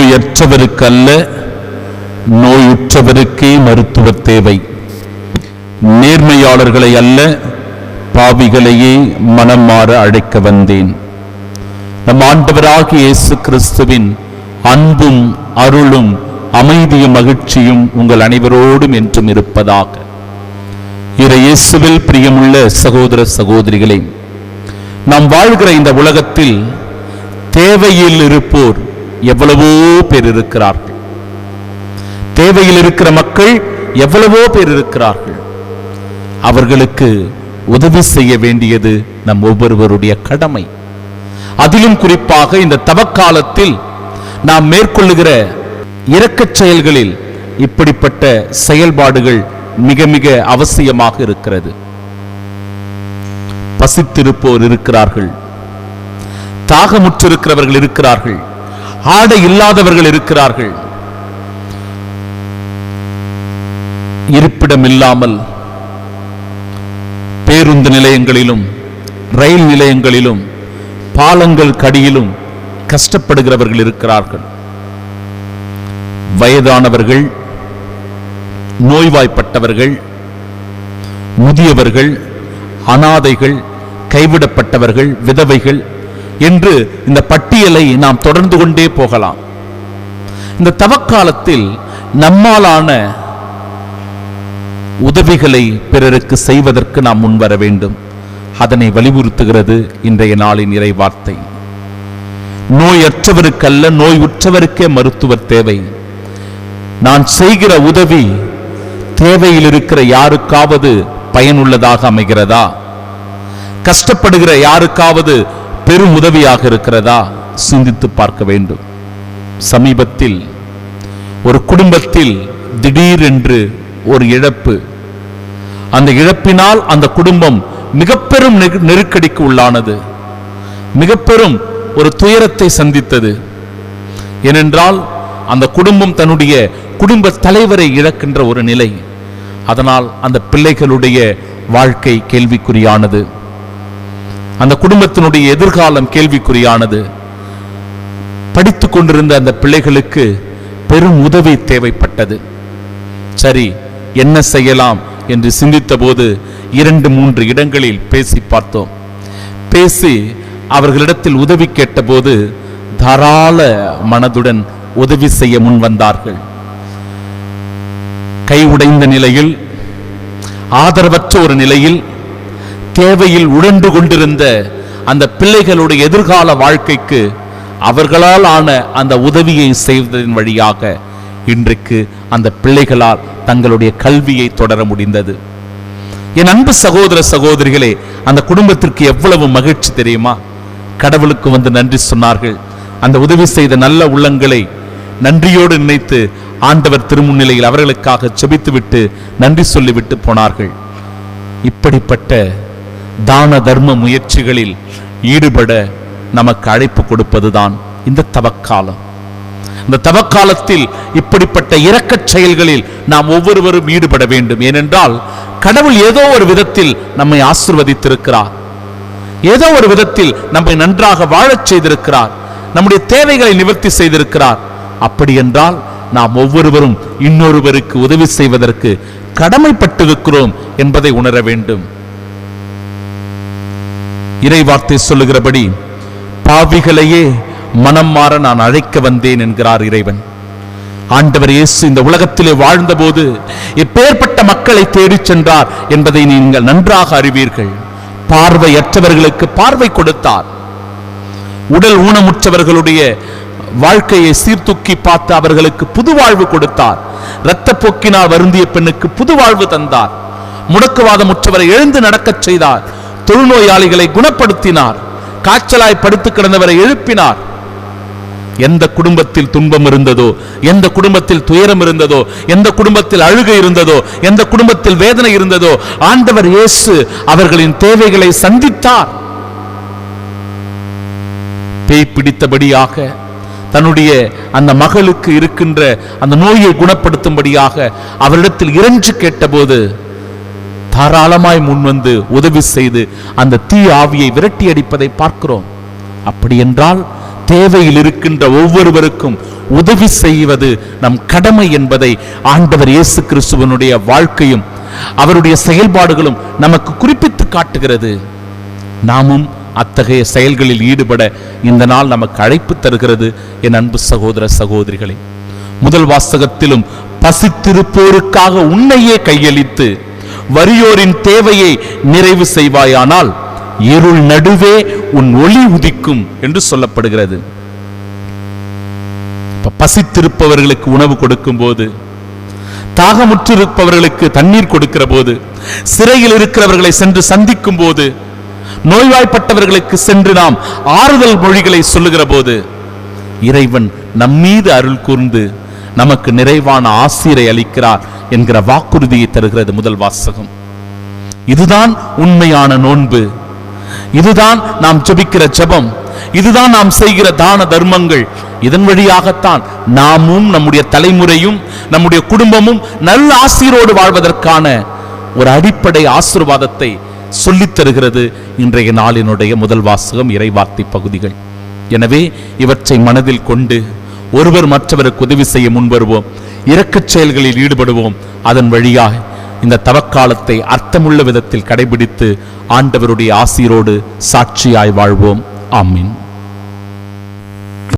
நோயற்றவருக்கு அல்ல, நோயுற்றவருக்கே மருத்துவர் தேவை. நேர்மையாளர்களை அல்ல, பாவிகளையே மனம் மாற அழைக்க வந்தேன். நம் ஆண்டவராகிய இயேசு கிறிஸ்துவின் அன்பும் அருளும் அமைதியும் மகிழ்ச்சியும் உங்கள் அனைவரோடும் என்றும் இருப்பதாக. இயேசுவில் பிரியமுள்ள சகோதர சகோதரிகளே, நாம் வாழ்கிற இந்த உலகத்தில் தேவையில் இருப்போர் எவ்வளவோ பேர் இருக்கிறார்கள். தேவையில் இருக்கிற மக்கள் எவ்வளவோ பேர் இருக்கிறார்கள். அவர்களுக்கு உதவி செய்ய வேண்டியது நம் ஒவ்வொருவருடைய கடமை. அதிலும் குறிப்பாக இந்த தவக்காலத்தில் நாம் மேற்கொள்ளுகிற இரக்கச் செயல்களில் இப்படிப்பட்ட செயல்பாடுகள் மிக மிக அவசியமாக இருக்கிறது. பசித்திருப்போர் இருக்கிறார்கள், தாகமுற்றிருக்கிறவர்கள் இருக்கிறார்கள், ஆடை இல்லாதவர்கள் இருக்கிறார்கள், இருப்பிடம் இல்லாமல் பேருந்து நிலையங்களிலும் ரயில் நிலையங்களிலும் பாலங்கள் கடியிலும் கஷ்டப்படுகிறவர்கள் இருக்கிறார்கள். வயதானவர்கள், நோய்வாய்ப்பட்டவர்கள், முதியவர்கள், அனாதைகள், கைவிடப்பட்டவர்கள், விதவைகள் என்று இந்த பட்டியலை நாம் தொடர்ந்து கொண்டே போகலாம். இந்த தவக்காலத்தில் நம்மாலான உதவிகளை பிறருக்கு செய்வதற்கு நாம் முன்வர வேண்டும். அதனை வலியுறுத்துகிறது இன்றைய நாளின் இறைவார்த்தை. நோயற்றவருக்கல்ல, நோய் உற்றவருக்கே மருத்துவர் தேவை. நான் செய்கிற உதவி தேவையில் இருக்கிற யாருக்காவது பயனுள்ளதாக அமைகிறதா? கஷ்டப்படுகிற யாருக்காவது பெரும் உதவியாக இருக்கிறதா? சிந்தித்து பார்க்க வேண்டும். சமீபத்தில் ஒரு குடும்பத்தில் திடீரென்று ஒரு இழப்பு. அந்த இழப்பினால் அந்த குடும்பம் மிக பெரும் நெருக்கடிக்கு உள்ளானது, மிக பெரும் ஒரு துயரத்தை சந்தித்தது. ஏனென்றால் அந்த குடும்பம் தன்னுடைய குடும்ப தலைவரை இழக்கின்ற ஒரு நிலை. அதனால் அந்த பிள்ளைகளுடைய வாழ்க்கை கேள்விக்குறியானது, அந்த குடும்பத்தினுடைய எதிர்காலம் கேள்விக்குறியானது. படித்துக் கொண்டிருந்த அந்த பிள்ளைகளுக்கு பெரும் உதவி தேவைப்பட்டது. சரி, என்ன செய்யலாம் என்று சிந்தித்த போது 2-3 இடங்களில் பேசி பார்த்தோம். பேசி அவர்களிடத்தில் உதவி கேட்டபோது தாராள மனதுடன் உதவி செய்ய முன் வந்தார்கள். கை உடைந்த நிலையில், ஆதரவற்ற ஒரு நிலையில், தேவையில் உழன்று கொண்டிருந்த அந்த பிள்ளைகளுடைய எதிர்கால வாழ்க்கைக்கு அவர்களால் ஆன அந்த உதவியை செய்வதன் வழியாக இன்றைக்கு அந்த பிள்ளைகளால் தங்களுடைய கல்வியை தொடர முடிந்தது. என் அன்பு சகோதர சகோதரிகளே, அந்த குடும்பத்திற்கு எவ்வளவு மகிழ்ச்சி தெரியுமா? கடவுளுக்கு வந்து நன்றி சொன்னார்கள். அந்த உதவி செய்த நல்ல உள்ளங்களை நன்றியோடு நினைத்து ஆண்டவர் திருமுன்னிலையில் அவர்களுக்காக செபித்துவிட்டு நன்றி சொல்லிவிட்டு போனார்கள். இப்படிப்பட்ட தான தர்ம முயற்சிகளில் ஈடுபட நமக்கு அழைப்பு கொடுப்பதுதான் இந்த தவக்காலம். இந்த தவக்காலத்தில் இப்படிப்பட்ட இரக்கச் செயல்களில் நாம் ஒவ்வொருவரும் ஈடுபட வேண்டும். ஏனென்றால் கடவுள் ஏதோ ஒரு விதத்தில் நம்மை ஆசீர்வதித்திருக்கிறார், ஏதோ ஒரு விதத்தில் நம்மை நன்றாக வாழச் செய்திருக்கிறார், நம்முடைய தேவைகளை நிவர்த்தி செய்திருக்கிறார். அப்படி என்றால் நாம் ஒவ்வொருவரும் இன்னொருவருக்கு உதவி செய்வதற்கு கடமைப்பட்டிருக்கிறோம் என்பதை உணர வேண்டும். இறைவார்த்தை சொல்லுகிறபடி பாவிகளையே மனம் மாற நான் அழைக்க வந்தேன் என்கிறார் இறைவன். ஆண்டவர் இயேசு இந்த உலகத்திலே வாழ்ந்தபோது எப்பேற்பட்ட மக்களை தேடிச் சென்றார் என்பதை நீங்கள் நன்றாக அறிவீர்கள். பார்வையற்றவர்களுக்கு பார்வை கொடுத்தார். உடல் ஊனமுற்றவர்களுடைய வாழ்க்கையை சீர்தூக்கி பார்த்து அவர்களுக்கு புது வாழ்வு கொடுத்தார். இரத்த போக்கினால் வருந்திய பெண்ணுக்கு புது வாழ்வு தந்தார். முடக்குவாதமுற்றவரை எழுந்து நடக்கச் செய்தார். தொழுநோயாளிகளை குணப்படுத்தினார். காய்ச்சலாய் படுத்து கிடந்தவரை எழுப்பினார். எந்த குடும்பத்தில் துன்பம் இருந்ததோ, எந்த குடும்பத்தில் துயரம் இருந்ததோ, எந்த குடும்பத்தில் அழுகை இருந்ததோ, எந்த குடும்பத்தில் வேதனை இருந்ததோ, ஆண்டவர் இயேசு அவர்களின் தேவைகளை சந்தித்தார். பேய் பிடித்தபடியாக தன்னுடைய அந்த மகளுக்கு இருக்கின்ற அந்த நோயை குணப்படுத்தும்படியாக அவரிடத்தில் இறைஞ்சு கேட்டபோது தாராளமாய் முன்வந்து உதவி செய்து அந்த தீ ஆவியை விரட்டி அடிப்பதை பார்க்கிறோம். அப்படி என்றால் தேவையில் இருக்கின்ற ஒவ்வொருவருக்கும் உதவி செய்வது நம் கடமை என்பதை ஆண்டவர் இயேசு கிறிஸ்துவனுடைய வாழ்க்கையும் அவருடைய செயல்பாடுகளும் நமக்கு குறிப்பிட்டு காட்டுகிறது. நாமும் அத்தகைய செயல்களில் ஈடுபட இந்த நாள் நமக்கு அழைப்பு தருகிறது. என் அன்பு சகோதர சகோதரிகளே, முதல் வாசகத்திலும் பசித்திருப்போருக்காக உன்னையே கையளித்து வறியோரின் தேவையை நிறைவு செய்வாயானால் இருள் நடுவே உன் ஒளி உதிக்கும் என்று சொல்லப்படுகிறது. பசித்திருப்பவர்களுக்கு உணவு கொடுக்கும் போது, தாகமுற்றிருப்பவர்களுக்கு தண்ணீர் கொடுக்கிற போது, சிறையில் இருக்கிறவர்களை சென்று சந்திக்கும் போது, நோய்வாய்ப்பட்டவர்களுக்கு சென்று நாம் ஆறுதல் மொழிகளை சொல்லுகிற போது இறைவன் நம்மீது அருள் கூர்ந்து நமக்கு நிறைவான ஆசீரை அளிக்கிறார் என்கிற வாக்குறுதியை தருகிறது முதல் வாசகம். இதுதான் உண்மையான நோன்பு, இதுதான் நாம் ஜெபிக்கிற ஜெபம், இதுதான் நாம் செய்கிற தான தர்மங்கள். இதன் வழியாகத்தான் நாமும் நம்முடைய தலைமுறையும் நம்முடைய குடும்பமும் நல்ல ஆசீரோடு வாழ்வதற்கான ஒரு அடிப்படை ஆசீர்வாதத்தை சொல்லித் தருகிறது இன்றைய நாளினுடைய முதல் வாசகம், இறைவார்த்தை பகுதிகள். எனவே இவற்றை மனதில் கொண்டு ஒருவர் மற்றவருக்கு உதவி செய்ய முன்வருவோம், இரக்கச் செயல்களில் ஈடுபடுவோம். அதன் வழியாக இந்த தவக்காலத்தை அர்த்தமுள்ள விதத்தில் கடைபிடித்து ஆண்டவருடைய ஆசீரோடு சாட்சியாய் வாழ்வோம். ஆமீன்.